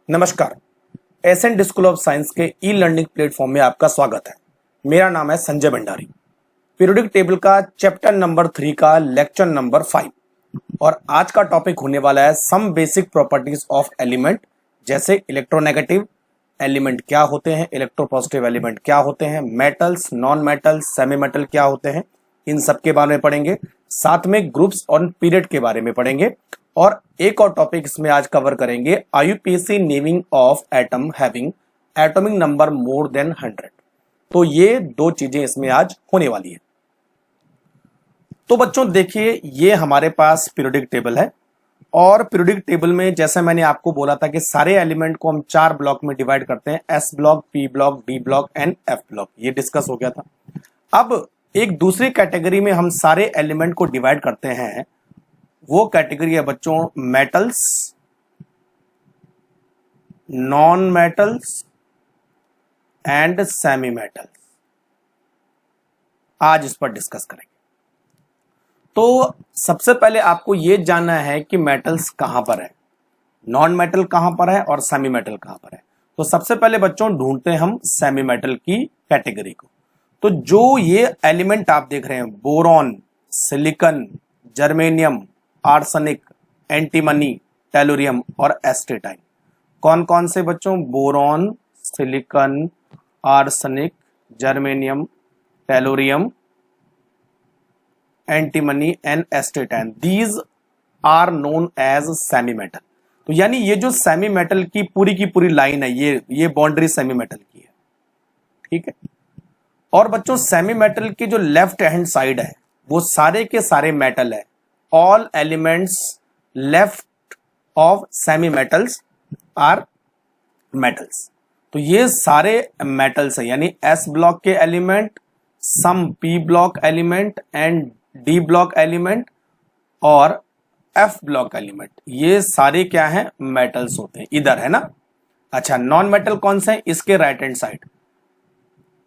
नमस्कार। Accent school of science के e learning platform में आपका स्वागत है। मेरा नाम है संजय भंडारी। पीरियोडिक टेबल का चैप्टर नंबर 3 का लेक्चर नंबर 5 और आज का टॉपिक होने वाला है some basic properties of element, जैसे इलेक्ट्रोनेगेटिव एलिमेंट क्या होते हैं, इलेक्ट्रोपॉजिटिव एलिमेंट क्या होते हैं, metals, non metals, semi metal क्या होते हैं, इन सब के बारे में पढ़ेंगे। साथ में ग्रुप्स और पीरियड के बारे में पढ़ेंगे और एक और टॉपिक इसमें आज कवर करेंगे, IUPAC naming of atom having atomic number more than 100। तो ये दो चीजें इसमें आज होने वाली है। तो बच्चों देखिए, ये हमारे पास पीरियोडिक टेबल है और पीरियोडिक टेबल में जैसे मैंने आपको बोला था कि सारे एलिमेंट को हम 4 ब्लॉक में डिवाइड करते हैं, S block, P block, D block and F block. ये डिस्कस हो गया था। अब एक दूसरी कैटेगरी में हम सारे एलिमेंट को डिवाइड करते हैं, वो कैटेगरी है बच्चों metals, non metals and semi metals. आज इस पर डिस्कस करेंगे। तो सबसे पहले आपको यह जानना है कि मेटल्स कहां पर है, नॉन मेटल कहां पर है और सेमी मेटल कहां पर है। तो सबसे पहले बच्चों ढूंढते हैं हम सेमी मेटल की कैटेगरी को। तो जो ये एलिमेंट आप देख रहे हैं, boron, silicon, germanium, arsenic, antimony, tellurium और एस्टेटाइन, कौन कौन से बच्चों? Boron, silicon, arsenic, germanium, tellurium, antimony and astatine, these are known as semi metal. तो यानी ये जो सेमी मेटल की पूरी लाइन है, ये बाउंड्री सेमी मेटल की है, ठीक है। और बच्चों सेमी मेटल की जो लेफ्ट हैंड साइड है वो सारे के सारे मेटल है। All elements left of semi metals are metals. तो ये सारे मेटल्स है, यानी एस ब्लॉक के element, some p block element and d block element और एफ ब्लॉक एलिमेंट, ये सारे क्या हैं? मेटल्स होते हैं। इधर है ना। अच्छा, नॉन मेटल कौन से हैं? इसके राइट हैंड साइड,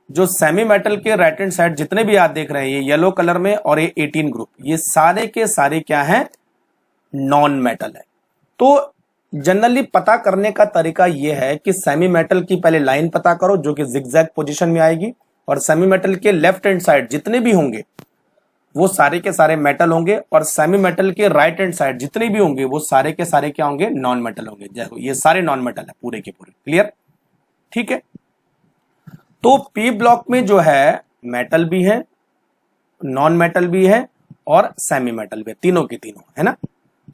जो सेमी मेटल के राइट हैंड साइड जितने भी आप देख रहे हैं, ये येलो कलर में और ये 18 ग्रुप, ये सारे के सारे क्या हैं? नॉन मेटल है। तो जनरली पता करने का तरीका ये है कि सेमी मेटल की पहले लाइन पता करो जो कि जिगजैग पोजीशन में आएगी, और सेमी मेटल के लेफ्ट हैंड साइड जितने भी होंगे वो सारे के सारे मेटल होंगे, और सेमी मेटल के राइट हैंड साइड जितने भी होंगे वो सारे के सारे क्या होंगे? नॉन मेटल होंगे। देखो ये सारे नॉन मेटल है पूरे के पूरे। क्लियर? ठीक है। तो पी ब्लॉक में जो है मेटल भी है, नॉन मेटल भी है और सेमी मेटल भी है, तीनों के तीनों है ना।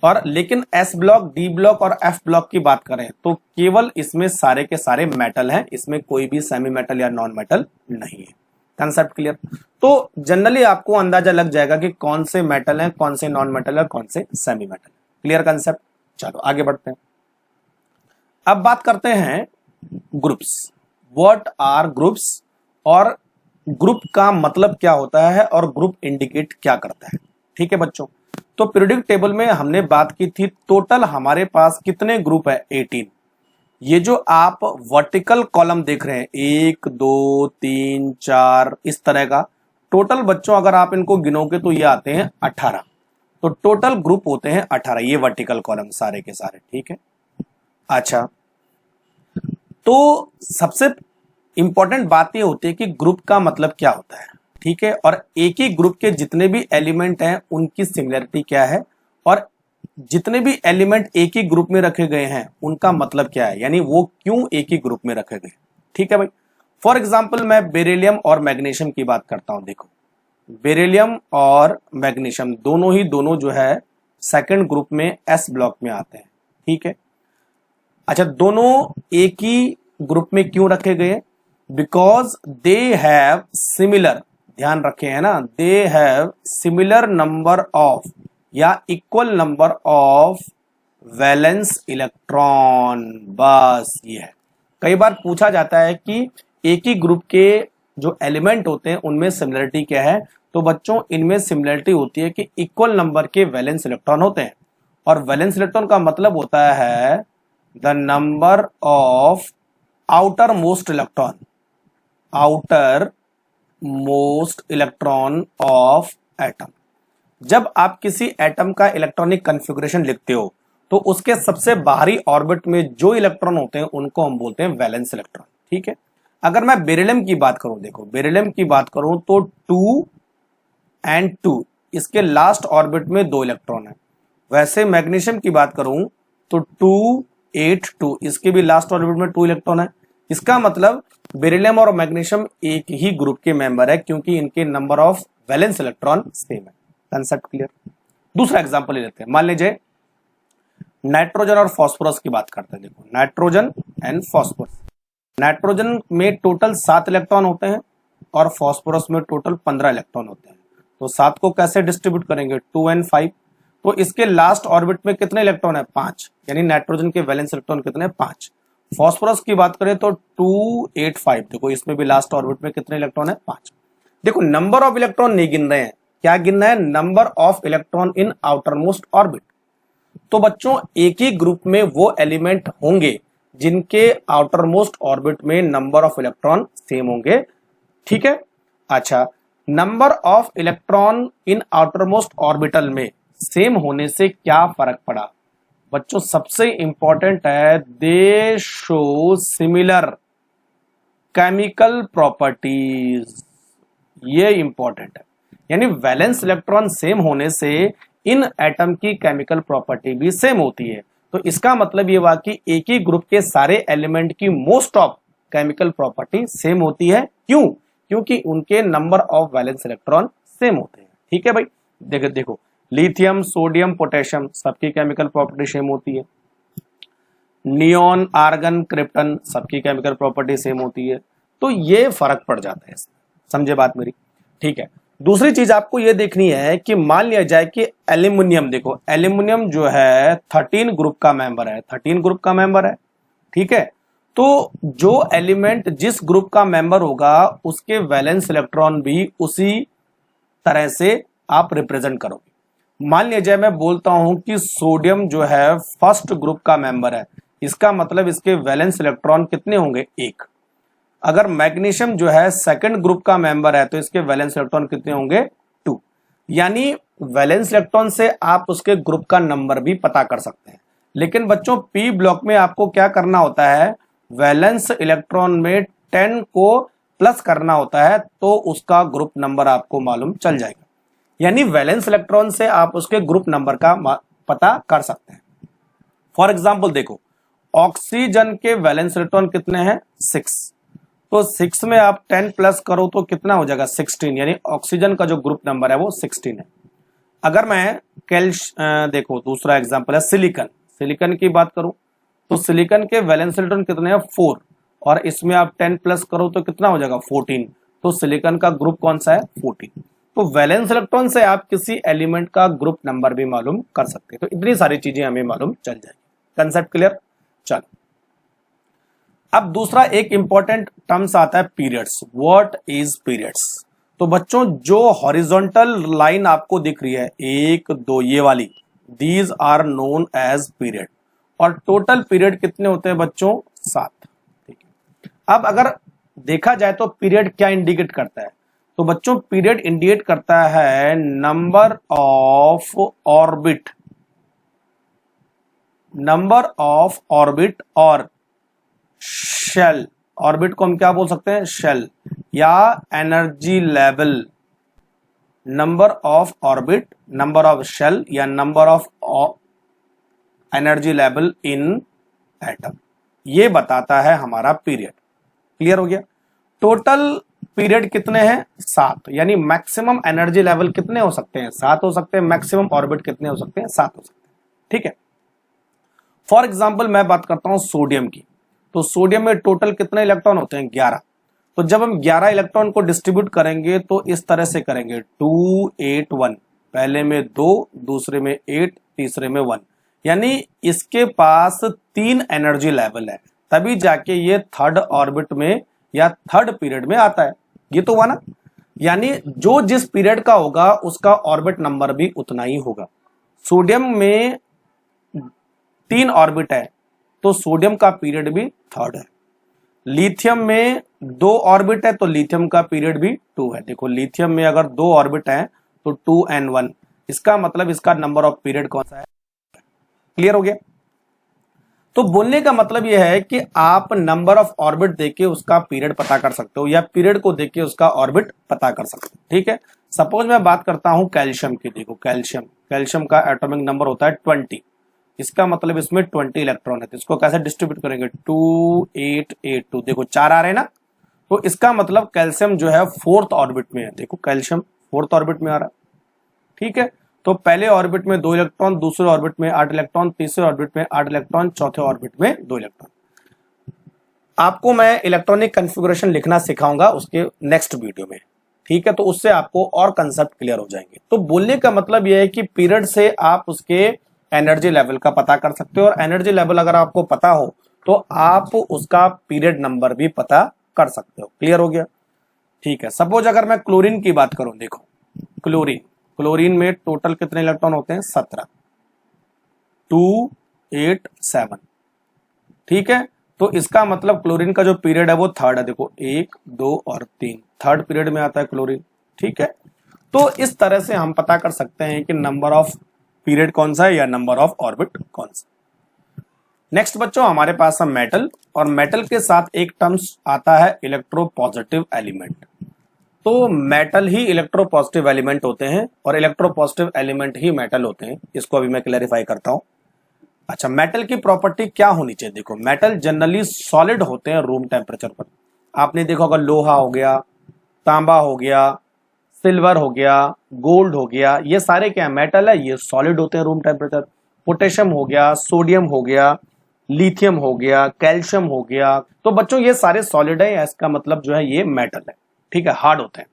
और लेकिन एस ब्लॉक, डी ब्लॉक और एफ ब्लॉक की बात करें तो केवल इसमें सारे के सारे मेटल हैं, इसमें कोई भी सेमी मेटल या नॉन मेटल नहीं है। Concept clear? तो जनरली आपको अंदाजा लग जाएगा कि कौन से मेटल हैं, कौन से नॉन मेटल है, कौन से सेमी मेटल। Clear concept? चलो आगे बढ़ते हैं। अब बात करते हैं ग्रुप्स। व्हाट आर ग्रुप्स और ग्रुप का मतलब क्या होता है और ग्रुप इंडिकेट क्या करता है। ठीक है बच्चों। तो पीरियोडिक टेबल में हमने बात की थी, टोटल हमारे पास कितने ग्रुप है? 18। ये जो आप वर्टिकल कॉलम देख रहे हैं, 1 2 3 4 इस तरह का, टोटल बच्चों अगर आप इनको गिनोगे तो ये आते हैं 18। तो टोटल ग्रुप होते हैं 18, ये वर्टिकल कॉलम सारे के सारे। ठीक है। अच्छा, तो सबसे इंपॉर्टेंट बात ये होती है कि ग्रुप का मतलब क्या होता है। ठीक है। और एक ही ग्रुप के जितने भी एलिमेंट हैं उनकी सिमिलरिटी क्या है, और जितने भी एलिमेंट एक ही ग्रुप में रखे गए हैं उनका मतलब क्या है, यानी वो क्यों एक ही ग्रुप में रखे गए। ठीक है भाई। फॉर एग्जाम्पल मैं बेरिलियम और मैग्नीशियम की बात करता हूं। देखो बेरिलियम और मैग्नीशियम दोनों जो है सेकंड ग्रुप में एस ब्लॉक में आते हैं। ठीक है। अच्छा, दोनों एक ही ग्रुप में क्यों रखे गए? बिकॉज दे हैव सिमिलर, ध्यान रखे है ना, they have similar number of या equal number of valence electron. बस ये है। कई बार पूछा जाता है कि एक ही ग्रुप के जो एलिमेंट होते हैं उनमें सिमिलरिटी क्या है। तो बच्चों इनमें सिमिलरिटी होती है कि इक्वल नंबर के वैलेंस इलेक्ट्रॉन होते हैं, और वैलेंस इलेक्ट्रॉन का मतलब होता है the number of outer most electron, outer most electron of atom. जब आप किसी एटम का इलेक्ट्रॉनिक कॉन्फ़िगरेशन लिखते हो तो उसके सबसे बाहरी ऑर्बिट में जो इलेक्ट्रॉन होते हैं उनको हम बोलते हैं वैलेंस इलेक्ट्रॉन। ठीक है, अगर मैं बेरिलियम की बात करूं, देखो बेरिलियम की बात करूं तो 2 and 2, इसके लास्ट ऑर्बिट में 2 इलेक्ट्रॉन है। वैसे मैग्नीशियम की बात करूं तो 2 8 2, इसके भी लास्ट ऑर्बिट में 2 इलेक्ट्रॉन है। इसका मतलब बेरिलियम और मैग्नीशियम एक ही ग्रुप के मेंबर है क्योंकि इनके number of valence electron same है। Concept clear. दूसरा एग्जांपल ले लेते हैं, मान लीजिए नाइट्रोजन और फास्फोरस की बात करते हैं। देखो नाइट्रोजन एंड फास्फोरस, नाइट्रोजन में टोटल 7 इलेक्ट्रॉन होते हैं और फास्फोरस में टोटल 15 इलेक्ट्रॉन होते हैं। तो 7 को कैसे डिस्ट्रीब्यूट करेंगे, 2 and 5। तो इसके लास्ट ऑर्बिट में कितने इलेक्ट्रॉन है, 5, यानी नाइट्रोजन के वैलेंस इलेक्ट्रॉन कितने, 5। फास्फोरस की बात करें तो 2 8 5, देखो इसमें भी लास्ट ऑर्बिट में कितने इलेक्ट्रॉन है, 5। देखो नंबर ऑफ इलेक्ट्रॉन नहीं गिन रहे हैं, क्या गिनना है, number of electron in outer most orbit. तो बच्चों एक ही ग्रुप में वो एलिमेंट होंगे जिनके आउटर मोस्ट ऑर्बिट में नंबर ऑफ इलेक्ट्रॉन सेम होंगे। ठीक है, अच्छा number of electron in outer most orbital में सेम होने से क्या फर्क पड़ा बच्चों, सबसे इंपॉर्टेंट है दे शो सिमिलर केमिकल प्रॉपर्टीज, ये इंपॉर्टेंट है। यानी वैलेंस इलेक्ट्रॉन सेम होने से इन एटम की केमिकल प्रॉपर्टी भी सेम होती है। तो इसका मतलब ये हुआ कि एक ही ग्रुप के सारे एलिमेंट की most of chemical property same होती है। क्यों, क्योंकि उनके number of valence electron same होते हैं। ठीक है भाई, देखो लिथियम सोडियम पोटेशियम सबकी केमिकल प्रॉपर्टी सेम होती है, नियॉन आर्गन क्रिप्टन सबकी केमिकल प्रॉपर्टी सेम होती है। तो ये फर्क पड़ जाता है, समझे बात मेरी। ठीक है, दूसरी चीज आपको ये देखनी है कि मान लिया जाए कि एल्यूमिनियम, देखो एल्यूमिनियम जो है 13 ग्रुप का मेंबर है, 13 ग्रुप का मेंबर है। ठीक है, तो जो एलिमेंट जिस ग्रुप का मेंबर होगा उसके वैलेंस इलेक्ट्रॉन भी उसी तरह से आप रिप्रेजेंट करोगे। मान लीजिए मैं बोलता हूं कि सोडियम जो है फर्स्ट ग्रुप का मेंबर है, इसका मतलब इसके वैलेंस इलेक्ट्रॉन कितने होंगे, 1। अगर मैग्नीशियम जो है सेकंड ग्रुप का मेंबर है तो इसके वैलेंस इलेक्ट्रॉन कितने होंगे, 2। यानी वैलेंस इलेक्ट्रॉन से आप उसके ग्रुप का नंबर भी पता कर सकते हैं। लेकिन बच्चों पी ब्लॉक में आपको क्या करना होता है, वैलेंस इलेक्ट्रॉन में 10 को प्लस करना होता है तो उसका ग्रुप नंबर आपको मालूम चल जाएगा। यानी वैलेंस इलेक्ट्रॉन से आप उसके ग्रुप नंबर का पता कर सकते हैं। फॉर एग्जाम्पल देखो ऑक्सीजन के वैलेंस इलेक्ट्रॉन कितने हैं, 6। तो 6 में आप 10 प्लस करो तो कितना हो जाएगा, 16। यानी ऑक्सीजन का जो ग्रुप नंबर है वो 16 है। अगर मैं देखो दूसरा एग्जांपल है सिलिकॉन, सिलिकॉन की बात करूं तो सिलिकॉन के वैलेंस इलेक्ट्रॉन कितने हैं, 4, और इसमें आप 10 प्लस करो तो कितना हो जाएगा, 14। तो सिलिकॉन का ग्रुप कौन सा है, 14। तो वैलेंस इलेक्ट्रॉन से आप किसी एलिमेंट का ग्रुप नंबर भी मालूम कर सकते हैं। तो इतनी सारी चीजें हमें मालूम चल जाएगी। Concept clear. चलो अब दूसरा एक इंपॉर्टेंट टर्म्स आता है पीरियड्स। What is periods. तो बच्चों जो हॉरिजॉन्टल लाइन आपको दिख रही है 1 2 ये वाली, these are known as period. और टोटल पीरियड कितने होते हैं बच्चों, 7। ठीक है, अब अगर देखा जाए तो पीरियड क्या इंडिकेट करता है, तो बच्चों पीरियड इंडिकेट करता है number of orbit, number of orbit और शेल। ऑर्बिट को हम क्या बोल सकते हैं, शेल, या energy level. Number of orbit, number of shell, या number of energy level in atom, ये बताता है हमारा पीरियड। क्लियर हो गया। टोटल पीरियड कितने हैं, 7। यानी मैक्सिमम एनर्जी लेवल कितने हो सकते हैं, 7 हो सकते हैं। मैक्सिमम ऑर्बिट कितने हो सकते हैं, 7 हो सकते हैं। ठीक है, फॉर एग्जाम्पल मैं बात करता हूं सोडियम की। तो सोडियम में टोटल कितने इलेक्ट्रॉन होते हैं, 11। तो जब हम 11 इलेक्ट्रॉन को डिस्ट्रीब्यूट करेंगे तो इस तरह से करेंगे 2 8 1, पहले में 2, दूसरे में 8, तीसरे में 1। यानी इसके पास 3 एनर्जी लेवल है, तभी जाके ये थर्ड ऑर्बिट में या थर्ड पीरियड में आता है। ये तो हुआ ना, यानी जो जिस पीरियड का होगा उसका ऑर्बिट नंबर भी उतना ही होगा। सोडियम में 3 ऑर्बिट है तो सोडियम का पीरियड भी थर्ड है। लिथियम में 2 ऑर्बिट है तो लिथियम का पीरियड भी 2 है। देखो लिथियम में अगर 2 ऑर्बिट है तो 2 and 1, इसका मतलब इसका नंबर ऑफ पीरियड कौन सा है। क्लियर हो गया? तो बोलने का मतलब यह है कि आप नंबर ऑफ ऑर्बिट देके उसका पीरियड पता कर सकते हो या पीरियड को देके उसका ऑर्बिट पता कर सकते हो। ठीक है, सपोज मैं बात करता हूं कैल्शियम की। देखो कैल्शियम का एटॉमिक नंबर होता है 20। इसका मतलब इसमें 20 इलेक्ट्रॉन है, तो इसको कैसे डिस्ट्रीब्यूट करेंगे? 2 8 8 2। देखो 4 आ रहे हैं ना, तो इसका मतलब कैल्शियम जो है 4th ऑर्बिट में है। देखो कैल्शियम 4th ऑर्बिट में आ रहा है। ठीक है, तो पहले ऑर्बिट में 2 इलेक्ट्रॉन, दूसरे ऑर्बिट में 8 इलेक्ट्रॉन, तीसरे ऑर्बिट में 8 इलेक्ट्रॉन, चौथे ऑर्बिट में 2 इलेक्ट्रॉन। आपको मैं इलेक्ट्रॉनिक कॉन्फ़िगरेशन लिखना सिखाऊंगा उसके नेक्स्ट वीडियो में। ठीक है, तो उससे आपको और कंसेप्ट क्लियर हो जाएंगे। तो बोलने का मतलब यह है कि पीरियड से आप उसके एनर्जी लेवल का पता कर सकते हो, और एनर्जी लेवल अगर आपको पता हो तो आप उसका पीरियड नंबर भी पता कर सकते हो। क्लियर हो गया? ठीक है, सपोज अगर मैं क्लोरीन की बात करूं, देखो क्लोरीन में टोटल कितने इलेक्ट्रॉन होते हैं? 17, 2 8 7। ठीक है, तो इसका मतलब क्लोरीन का जो पीरियड है वो थर्ड है। देखो 1 2 और 3, थर्ड पीरियड में आता है क्लोरीन। ठीक है, तो इस तरह से हम पता कर सकते हैं कि नंबर ऑफ पीरियड कौन सा है या नंबर ऑफ ऑर्बिट कौन सा। नेक्स्ट बच्चों हमारे पास है मेटल, और मेटल के साथ एक टर्म्स आता है इलेक्ट्रोपॉजिटिव एलिमेंट। तो मेटल ही इलेक्ट्रोपॉजिटिव एलिमेंट होते हैं और इलेक्ट्रोपॉजिटिव एलिमेंट ही मेटल होते हैं। इसको अभी मैं क्लैरिफाई करता हूं। अच्छा, मेटल की प्रॉपर्टी क्या होनी चाहिए? देखो मेटल जनरली सॉलिड होते हैं रूम टेम्परेचर पर। आपने देखा होगा लोहा हो गया, तांबा हो गया, सिल्वर हो गया, गोल्ड हो गया, ये सारे क्या मेटल है? ये सॉलिड होते हैं रूम टेम्परेचर। पोटेशियम हो गया, सोडियम हो गया, लिथियम हो गया, कैल्शियम हो गया, तो बच्चों ये सारे सॉलिड है, इसका मतलब जो है ये मेटल है। ठीक है, हार्ड होते हैं।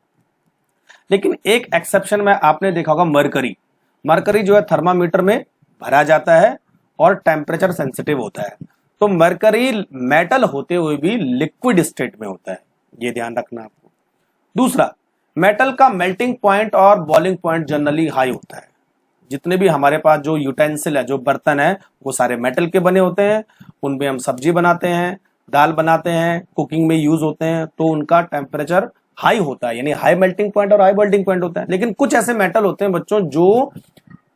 लेकिन एक एक्सेप्शन में आपने देखा होगा मरकरी जो है थर्मामीटर में भरा जाता है और टेम्परेचर सेंसिटिव होता है। तो मरकरी मेटल होते हुए भी लिक्विड स्टेट में होता है, ये ध्यान रखना आपको। दूसरा, मेटल का मेल्टिंग पॉइंट और बॉइलिंग पॉइंट जनरली हाई होता है। जितने भी हमारे पास जो यूटेंसिल है, जो बर्तन है, वो सारे मेटल के बने होते हैं। उनमें हम सब्जी बनाते हैं, दाल बनाते हैं, कुकिंग में यूज होते हैं, तो उनका टेम्परेचर हाई होता है, यानी हाई मेल्टिंग पॉइंट और हाई बॉइलिंग पॉइंट होता है। लेकिन कुछ ऐसे मेटल होते हैं बच्चों जो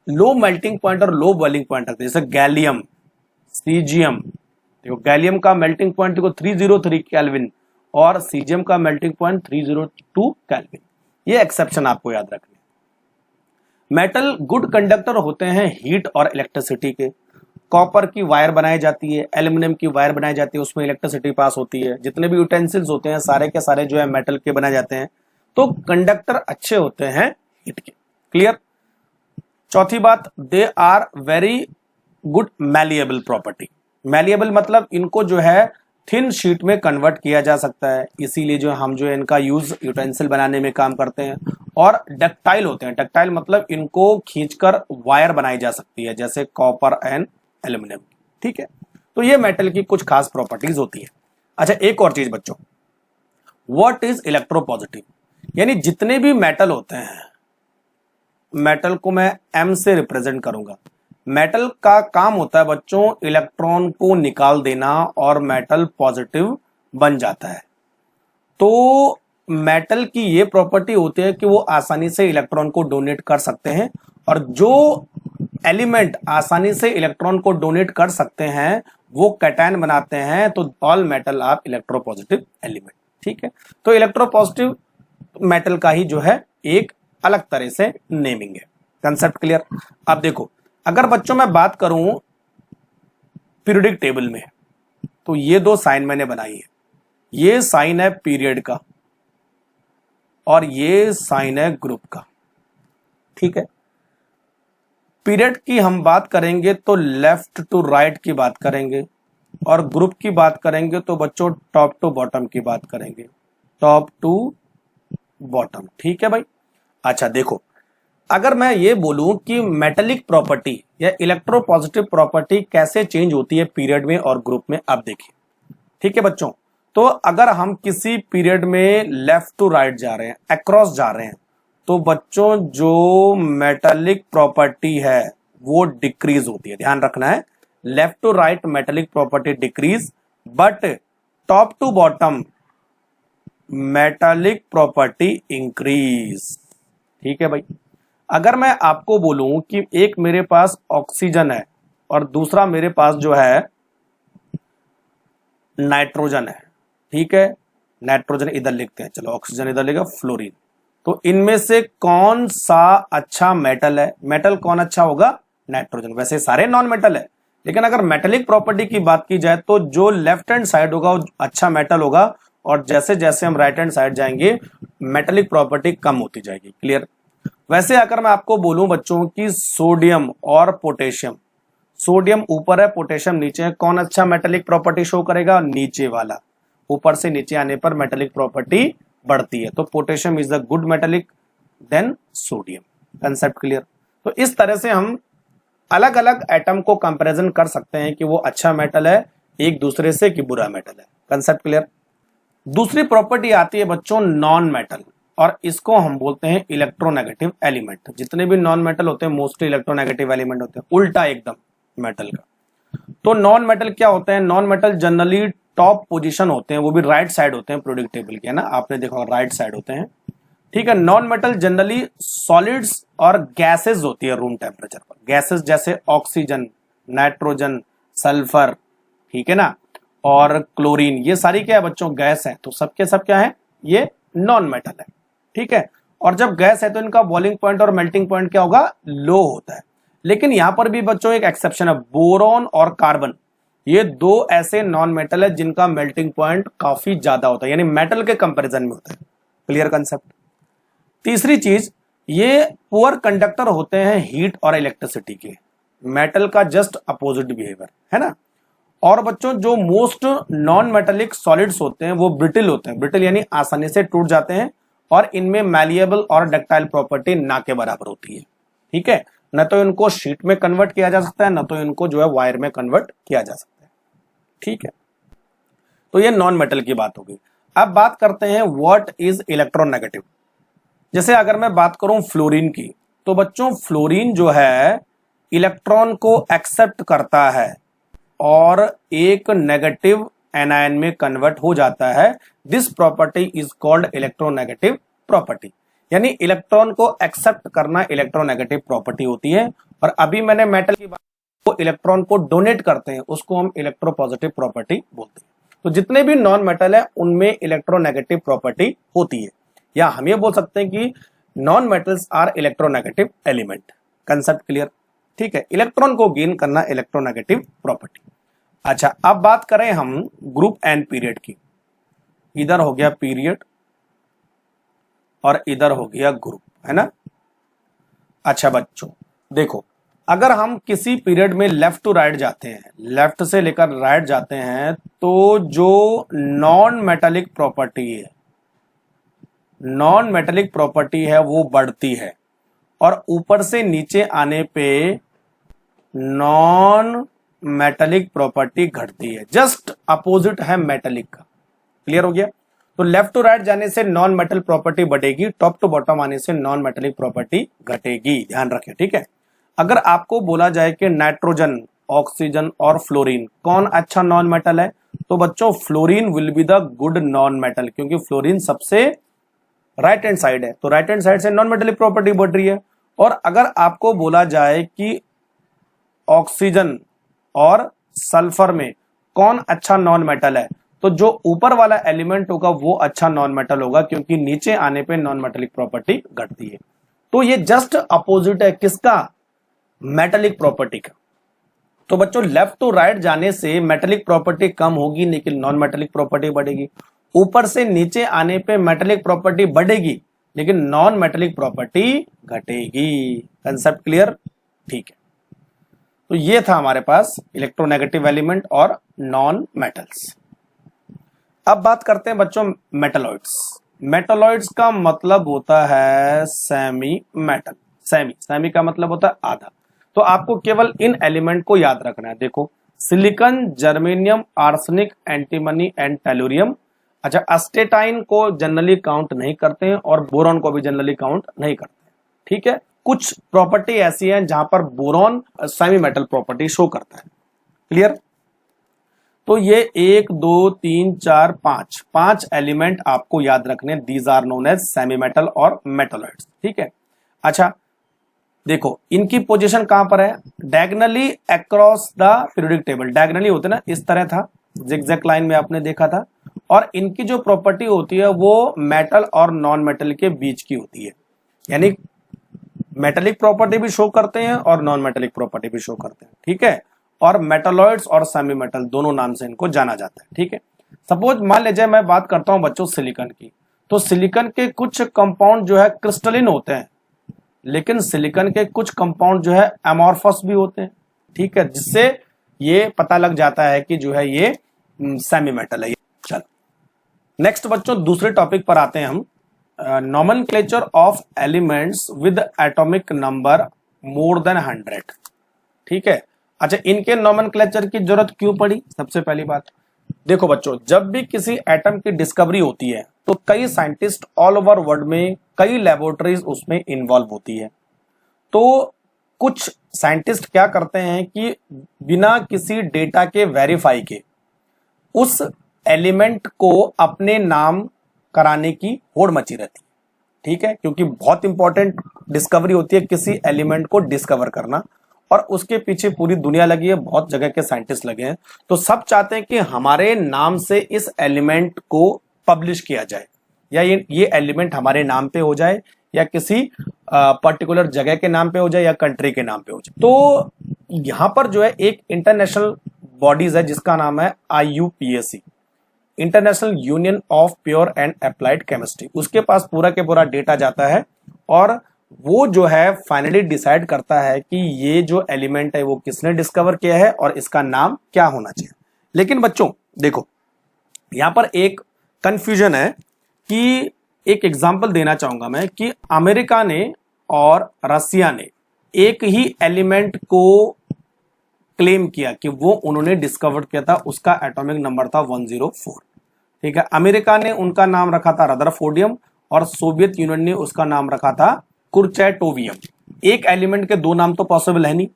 लो मेल्टिंग पॉइंट और लो बॉइलिंग पॉइंट रखते हैं, जैसे गैलियम, सीजियम। देखो गैलियम का मेल्टिंग पॉइंट देखो 303 केल्विन और सीजियम का मेल्टिंग पॉइंट 302 केल्विन। ये एक्सेप्शन आपको याद रखने। मेटल गुड कंडक्टर होते हैं हीट और इलेक्ट्रिसिटी के। कॉपर की वायर बनाई जाती है, एल्यूमिनियम की वायर बनाई जाती है, उसमें इलेक्ट्रिसिटी पास होती है। जितने भी यूटेंसिल्स होते हैं सारे के सारे जो है मेटल के बनाए जाते हैं, तो कंडक्टर अच्छे होते हैं हीट के। क्लियर? चौथी बात, they are very good malleable property. Malleable मतलब इनको जो है थिन शीट में कन्वर्ट किया जा सकता है, इसीलिए जो हम जो है इनका यूज यूटेंसिल बनाने में काम करते हैं। और डक्टाइल होते हैं, डक्टाइल मतलब इनको खींचकर वायर बनाई जा सकती है, जैसे कॉपर एंड एल्यूमिनियम। ठीक है, तो ये मेटल की कुछ खास प्रॉपर्टीज होती है। अच्छा, एक और चीज बच्चों, व्हाट इज इलेक्ट्रोपॉजिटिव? यानी जितने भी मेटल होते हैं, मेटल को मैं एम से रिप्रेजेंट करूंगा। मेटल का काम होता है बच्चों इलेक्ट्रॉन को निकाल देना और मेटल पॉजिटिव बन जाता है। तो मेटल की ये प्रॉपर्टी होती है कि वो आसानी से इलेक्ट्रॉन को डोनेट कर सकते हैं, और जो एलिमेंट आसानी से इलेक्ट्रॉन को डोनेट कर सकते हैं वो कैटायन बनाते हैं। तो all metal are electropositive element. ठीक है, तो इलेक्ट्रोपॉजिटिव मेटल का ही जो है एक अलग तरह से नेमिंग है। Concept clear? अब देखो, अगर बच्चों मैं बात करूं पीरियोडिक टेबल में, तो ये दो साइन मैंने बनाई है। ये साइन है पीरियड का और ये साइन है ग्रुप का। ठीक है, पीरियड की हम बात करेंगे तो लेफ्ट टू राइट की बात करेंगे, और ग्रुप की बात करेंगे तो बच्चों टॉप टू बॉटम की बात करेंगे, टॉप टू बॉटम। ठीक है भाई? अच्छा देखो, अगर मैं ये बोलूं कि मेटेलिक प्रॉपर्टी या इलेक्ट्रोपॉजिटिव प्रॉपर्टी कैसे चेंज होती है पीरियड में और ग्रुप में, आप देखिए। ठीक है बच्चों, तो अगर हम किसी पीरियड में लेफ्ट टू राइट जा रहे हैं, अक्रॉस जा रहे हैं, तो बच्चों जो मेटेलिक प्रॉपर्टी है वो डिक्रीज होती है। ध्यान रखना है, left to right metallic property decrease, but top to bottom metallic property increase. ठीक है भाई? अगर मैं आपको बोलूं कि एक मेरे पास ऑक्सीजन है और दूसरा मेरे पास जो है नाइट्रोजन है। ठीक है, नाइट्रोजन इधर लिखते हैं, चलो ऑक्सीजन इधर लिखा, फ्लोरीन। तो इनमें से कौन सा अच्छा मेटल है? मेटल कौन अच्छा होगा? नाइट्रोजन। वैसे सारे नॉन मेटल है, लेकिन अगर मेटेलिक प्रॉपर्टी की बात की जाए तो जो लेफ्ट हैंड साइड होगा वो अच्छा मेटल होगा, और जैसे जैसे हम राइट हैंड साइड जाएंगे मेटेलिक प्रॉपर्टी कम होती जाएगी। क्लियर? वैसे अगर मैं आपको बोलूं बच्चों की सोडियम और पोटेशियम, सोडियम ऊपर है पोटेशियम नीचे है, कौन अच्छा मेटेलिक प्रॉपर्टी शो करेगा? नीचे वाला। ऊपर से नीचे आने पर मेटेलिक प्रॉपर्टी बढ़ती है, तो potassium is the good metallic than sodium. Concept clear? तो इस तरह से हम अलग अलग एटम को कंपैरिजन कर सकते हैं कि वो अच्छा मेटल है एक दूसरे से कि बुरा मेटल है। Concept clear? दूसरी प्रॉपर्टी आती है बच्चों नॉन मेटल, और इसको हम बोलते हैं इलेक्ट्रोनेगेटिव एलिमेंट। जितने भी नॉन मेटल होते हैं मोस्टली इलेक्ट्रोनेगेटिव एलिमेंट होते हैं, उल्टा एकदम मेटल का। तो नॉन मेटल क्या होते हैं? Non metal generally top position होते हैं, वो भी राइट साइड होते हैं पीरियोडिक टेबल के, है ना, आपने देखा राइट साइड होते हैं। ठीक है, नॉन मेटल जनरली सॉलिड्स और गैसेस होती है रूम टेम्परेचर पर। गैसेस जैसे ऑक्सीजन, नाइट्रोजन, सल्फर, ठीक है ना, और क्लोरीन, ये सारी क्या है बच्चों? गैस है। तो सबके सब क्या है? ये नॉन मेटल है। ठीक है, और जब गैस है तो इनका बॉइलिंग पॉइंट और मेल्टिंग पॉइंट क्या होगा? लो होता है। लेकिन यहां पर भी बच्चों एक एक्सेप्शन है, बोरॉन और कार्बन, ये दो ऐसे नॉन मेटल है जिनका मेल्टिंग पॉइंट काफी ज्यादा होता है, यानी मेटल के कंपैरिजन में होता है। Clear concept? तीसरी चीज, ये पुअर कंडक्टर होते हैं हीट और इलेक्ट्रिसिटी के, मेटल का जस्ट अपोजिट बिहेवियर, है ना। और बच्चों जो मोस्ट नॉन मेटेलिक सॉलिड्स होते हैं वो ब्रिटिल होते हैं, ब्रिटिल यानी आसानी से टूट जाते हैं, और इनमें मैलिएबल और डक्टाइल प्रॉपर्टी ना के बराबर होती है। ठीक है, न तो इनको शीट में कन्वर्ट किया जा सकता है, न तो इनको जो है वायर में कन्वर्ट किया जा सकता है। ठीक है, तो ये नॉन मेटल की बात होगी। अब बात करते हैं व्हाट इज इलेक्ट्रोनेगेटिव। जैसे अगर मैं बात करूं फ्लोरीन की, तो बच्चों फ्लोरीन जो है इलेक्ट्रॉन को एक्सेप्ट करता है और एक नेगेटिव एनायन में कन्वर्ट हो जाता है। This property is called electronegative property, यानी इलेक्ट्रॉन को एक्सेप्ट करना इलेक्ट्रोनेगेटिव प्रॉपर्टी होती है। और अभी मैंने मेटल की बात, को इलेक्ट्रॉन को डोनेट करते हैं उसको हम इलेक्ट्रोपॉजिटिव प्रॉपर्टी बोलते हैं। तो जितने भी नॉन मेटल है उनमें इलेक्ट्रोनेगेटिव प्रॉपर्टी होती है, या हम ये बोल सकते हैं कि non metals are electronegative element. Concept clear? ठीक है, इलेक्ट्रॉन को गेन करना इलेक्ट्रोनेगेटिव प्रॉपर्टी। अच्छा, अब बात करें हम ग्रुप एंड पीरियड की। इधर हो गया पीरियड और इधर हो गया ग्रुप, है ना। अच्छा बच्चों देखो, अगर हम किसी पीरियड में लेफ्ट टू राइट जाते हैं, लेफ्ट से लेकर राइट जाते हैं, तो जो नॉन मेटेलिक प्रॉपर्टी है, नॉन मेटेलिक प्रॉपर्टी है वो बढ़ती है, और ऊपर से नीचे आने पे नॉन मेटेलिक प्रॉपर्टी घटती है। जस्ट अपोजिट है मेटेलिक का। क्लियर हो गया? तो लेफ्ट टू राइट जाने से नॉन मेटल प्रॉपर्टी बढ़ेगी, टॉप टू बॉटम आने से नॉन मेटेलिक प्रॉपर्टी घटेगी। ध्यान रखें, ठीक है। अगर आपको बोला जाए कि नाइट्रोजन, ऑक्सीजन और फ्लोरीन कौन अच्छा नॉन मेटल है, तो बच्चों fluorine will be the good non metal, क्योंकि फ्लोरीन सबसे राइट हैंड साइड है, तो राइट हैंड साइड से नॉन मेटेलिक प्रॉपर्टी बढ़ रही है। और अगर आपको बोला जाए कि ऑक्सीजन और सल्फर में कौन अच्छा नॉन मेटल है, तो जो ऊपर वाला एलिमेंट होगा वो अच्छा नॉन मेटल होगा, क्योंकि नीचे आने पे नॉन मेटेलिक प्रॉपर्टी घटती है। तो ये जस्ट अपोजिट है किसका? मेटेलिक प्रॉपर्टी का। तो बच्चों लेफ्ट टू राइट जाने से मेटेलिक प्रॉपर्टी कम होगी लेकिन नॉन मेटेलिक प्रॉपर्टी बढ़ेगी। ऊपर से नीचे आने पे मेटेलिक प्रॉपर्टी बढ़ेगी लेकिन नॉन मेटेलिक प्रॉपर्टी घटेगी। Concept clear? ठीक है, तो ये था हमारे पास इलेक्ट्रोनेगेटिव एलिमेंट और नॉन मेटल्स। अब बात करते हैं बच्चों मेटलॉइड्स। मेटलॉइड्स का मतलब होता है सेमी मेटल। सेमी का मतलब होता है आधा। तो आपको केवल इन एलिमेंट को याद रखना है। देखो, silicon, germanium, arsenic, antimony and tellurium. अच्छा, अस्टेटाइन को जनरली काउंट नहीं करते हैं और बोरॉन को भी जनरली काउंट नहीं करते हैं। ठीक है, कुछ प्रॉपर्टी ऐसी है जहां पर boron semi metal property show करता है। क्लियर? तो ये 1 2 3 4 5 एलिमेंट आपको याद रखने, these are known as semi metal और मेटलॉइड्स। ठीक है। अच्छा, देखो इनकी पोजीशन कहां पर है, diagonally across the periodic table, diagonally होते ना इस तरह था, जिगजैग लाइन में आपने देखा था। और इनकी जो प्रॉपर्टी होती है वो मेटल और नॉन मेटल के बीच की होती है, यानी मेटेलिक प्रॉपर्टी भी शो करते हैं और नॉन मेटेलिक प्रॉपर्टी भी शो करते हैं, ठीक है। और मेटलॉइड्स और सेमी मेटल दोनों नाम से इनको जाना जाता है, ठीक है। सपोज मान लीजिए मैं बात करता हूं बच्चों सिलिकॉन की, तो सिलिकॉन के कुछ कंपाउंड जो है क्रिस्टलिन होते हैं, लेकिन सिलिकॉन के कुछ कंपाउंड जो है एमॉर्फस भी होते हैं, ठीक है, जिससे ये पता लग जाता है कि जो है ये सेमी मेटल है। चलो नेक्स्ट बच्चों दूसरे टॉपिक पर आते हैं हम, nomenclature of elements with atomic number more than 100, ठीक है। अच्छा इनके नॉमेनक्लेचर की जरूरत क्यों पड़ी, सबसे पहली बात देखो बच्चों, जब भी किसी एटम की डिस्कवरी होती है तो कई साइंटिस्ट ऑल ओवर वर्ल्ड में कई लेबोरेटरीज उसमें इन्वॉल्व होती है। तो कुछ साइंटिस्ट क्या करते हैं कि बिना किसी डेटा के वेरीफाई के उस एलिमेंट को अपने नाम कराने की होड़ मची रहती है, ठीक है, क्योंकि बहुत इंपॉर्टेंट डिस्कवरी होती है किसी एलिमेंट को डिस्कवर करना, और उसके पीछे पूरी दुनिया लगी है, बहुत जगह के साइंटिस्ट लगे हैं। तो सब चाहते हैं कि हमारे नाम से इस एलिमेंट को पब्लिश किया जाए, या ये एलिमेंट हमारे नाम पे हो जाए, या किसी पर्टिकुलर जगह के नाम पे हो जाए, या कंट्री के नाम पे हो जाए। तो यहां पर जो है एक इंटरनेशनल बॉडीज है जिसका नाम है IUPAC, international union of pure and applied chemistry. उसके पास पूरा के पूरा डेटा जाता है और वो जो है फाइनली डिसाइड करता है कि ये जो एलिमेंट है वो किसने डिस्कवर किया है और इसका नाम क्या होना चाहिए। लेकिन बच्चों देखो यहां पर एक कंफ्यूजन है कि एक एग्जांपल देना चाहूंगा मैं कि अमेरिका ने और रसिया ने एक ही एलिमेंट को क्लेम किया कि वो उन्होंने डिस्कवर किया था, उसका एटॉमिक नंबर था 104, ठीक है। अमेरिका ने उनका नाम रखा था रदरफोर्डियम और सोवियत यूनियन ने उसका नाम रखा था कुर्चैटोवियम। एक एलिमेंट के दो नाम तो पॉसिबल है नहीं।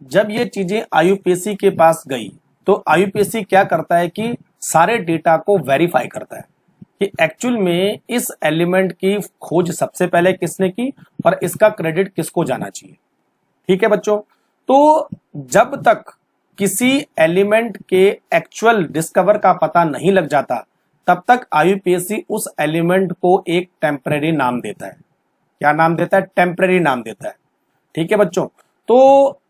जब ये चीजें IUPAC के पास गई तो IUPAC क्या करता है कि सारे डेटा को वेरीफाई करता है कि एक्चुअल में इस एलिमेंट की खोज सबसे पहले किसने की और इसका क्रेडिट किसको जाना चाहिए, ठीक है बच्चों। तो जब तक किसी एलिमेंट के एक्चुअल डिस्कवर का पता नहीं लग जाता तब तक IUPAC उस एलिमेंट को एक टेम्परेरी नाम देता है। क्या नाम देता है, टेम्परेरी नाम देता है, ठीक है बच्चों। तो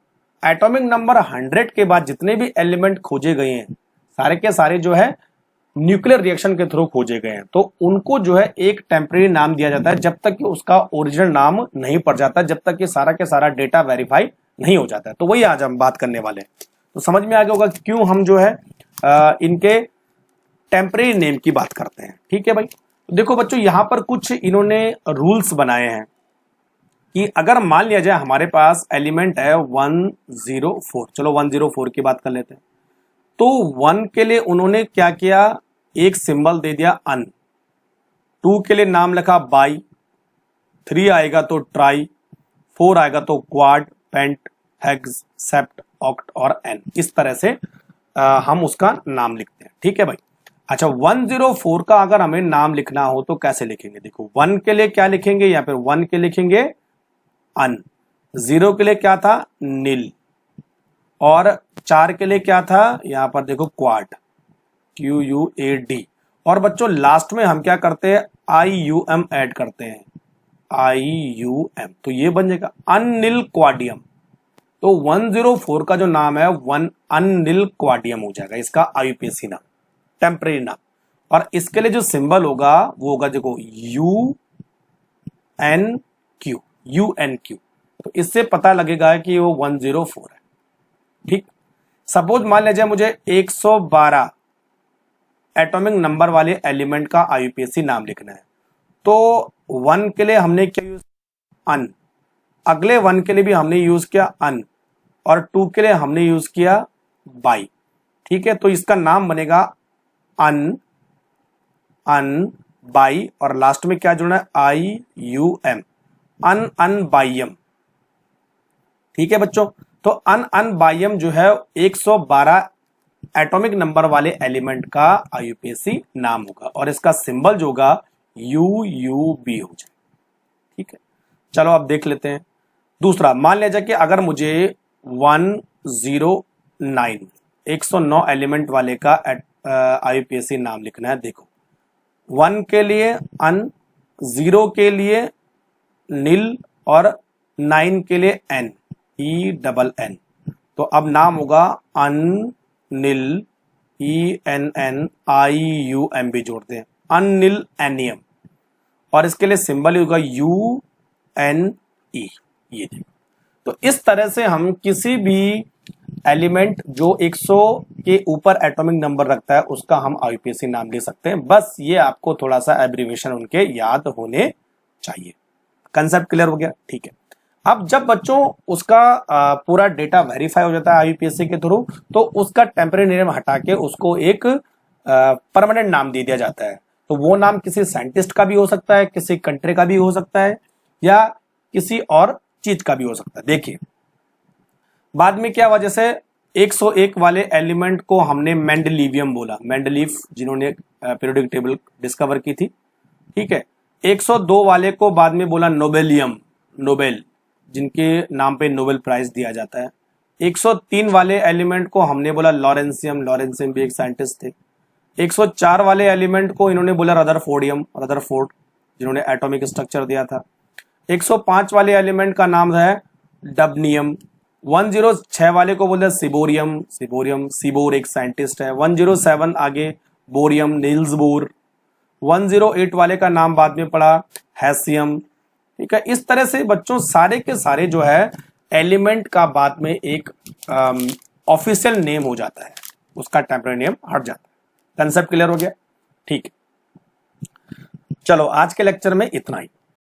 एटॉमिक नंबर 100 के बाद जितने भी एलिमेंट खोजे गए हैं सारे के सारे जो है न्यूक्लियर रिएक्शन के थ्रू खोजे गए हैं, तो उनको जो है एक टेम्परेरी नाम दिया जाता है जब तक कि उसका ओरिजिनल नाम नहीं पड़ जाता, जब तक कि सारा के सारा डेटा वेरीफाई नहीं हो जाता है। तो वही आज हम बात करने वाले हैं। तो समझ में आ गया होगा क्यों हम जो है इनके टेम्परेरी नेम की बात करते हैं, ठीक है भाई। देखो बच्चों यहां पर कुछ इन्होंने रूल्स बनाए हैं कि अगर मान लिया जाए हमारे पास एलिमेंट है 104, चलो 104 की बात कर लेते हैं। तो 1 के लिए उन्होंने क्या किया, एक सिंबल दे दिया अन, 2 के लिए नाम लिखा बाई, 3 आएगा तो ट्राई, 4 आएगा तो क्वाड, पेंट, हेक्स, सेप्ट, ऑक्ट और एन। इस तरह से हम उसका नाम लिखते हैं, ठीक है भाई। अच्छा 104 का अगर हमें नाम लिखना हो तो कैसे लिखेंगे, देखो 1 के लिए क्या लिखेंगे, या फिर 1 के लिखेंगे अन, 0 के लिए क्या था नील, और 4 के लिए क्या था यहां पर देखो क्वाड, QUAD, और बच्चों लास्ट में हम क्या करते हैं IUM ऐड करते हैं, IUM, तो ये बन जाएगा अननिल क्वाडियम। तो 104 का जो नाम है वन अननिल क्वाडियम हो जाएगा, इसका IUPAC नाम, टेम्परेरी नाम। और इसके लिए जो सिंबल होगा वो होगा देखो UNQ, तो इससे पता लगेगा कि वो 104 है, ठीक। सपोज मान लीजिए मुझे 112 एटॉमिक नंबर वाले एलिमेंट का IUPAC नाम लिखना है, तो 1 के लिए हमने क्या यूज अन, अगले 1 के लिए भी हमने यूज किया अन, और 2 के लिए हमने यूज किया बाई, ठीक है। तो इसका नाम बनेगा अन बाई, और लास्ट में क्या जुड़ना है IUM, अनबाइयम, ठीक है बच्चों। तो अनबाइयम जो है 112 एटॉमिक नंबर वाले एलिमेंट का IUPAC नाम होगा, और इसका सिंबल जो होगा UUB हो जाए, ठीक है। चलो अब देख लेते हैं दूसरा, मान लिया जाए कि अगर मुझे 109 109 एलिमेंट वाले का आईयूपीएसी नाम लिखना है। देखो, 1 के लिए अन, 0 के लिए नील और 9 के लिए एन, ENN। तो अब नाम होगा अनिल, ENNIUM भी जोड़ते हैं, अनिल एनियम, और इसके लिए सिंबल होगा UNE। ये देखो, तो इस तरह से हम किसी भी एलिमेंट जो 100 के ऊपर एटॉमिक नंबर रखता है उसका हम आईयूपीएसी नाम ले सकते हैं। बस ये आपको थोड़ा सा एब्रीविएशन उनके याद होने चाहिए। कंसेप्ट क्लियर हो गया? ठीक है। अब जब बच्चों उसका पूरा डेटा वेरीफाई हो जाता है आईयूपीएसी के थ्रू, तो उसका टेम्परेरी नेम हटा के उसको एक परमानेंट नाम दे दिया जाता है। तो वो नाम किसी साइंटिस्ट का भी हो सकता है, किसी कंट्री का भी हो सकता है, या किसी और चीज का भी हो सकता है। देखिए, बाद में क्या हुआ, जैसे 101 वाले एलिमेंट को हमने मेंडलीवियम बोला, मेंडलीफ जिन्होंने पीरियोडिक टेबल डिस्कवर की थी, ठीक है। 102 वाले को बाद में बोला नोबेलियम, नोबेल जिनके नाम पे नोबेल प्राइज दिया जाता है। 103 वाले एलिमेंट को हमने बोला लॉरेंसियम, लॉरेंसियम भी एक साइंटिस्ट थे। 104 वाले एलिमेंट को इन्होंने बोला रदरफोर्डियम, रदरफोर्ड जिन्होंने एटॉमिक स्ट्रक्चर दिया था। 105 वाले एलिमेंट का नाम है डबनियम। 106 वाले को बोलते हैं सिबोरियम, सिबोरियम, सिबोर एक साइंटिस्ट है। 107 आगे बोरियम, नील्स बोर। 108 वाले का नाम बाद में पड़ा हैसियम, ठीक है। इस तरह से बच्चों सारे के सारे जो है एलिमेंट का बाद में एक ऑफिशियल नेम हो जाता है, उसका टेम्परेरी नेम हट जाता है। कंसेप्ट क्लियर हो गया? ठीक है, चलो आज के लेक्चर में इतना ही।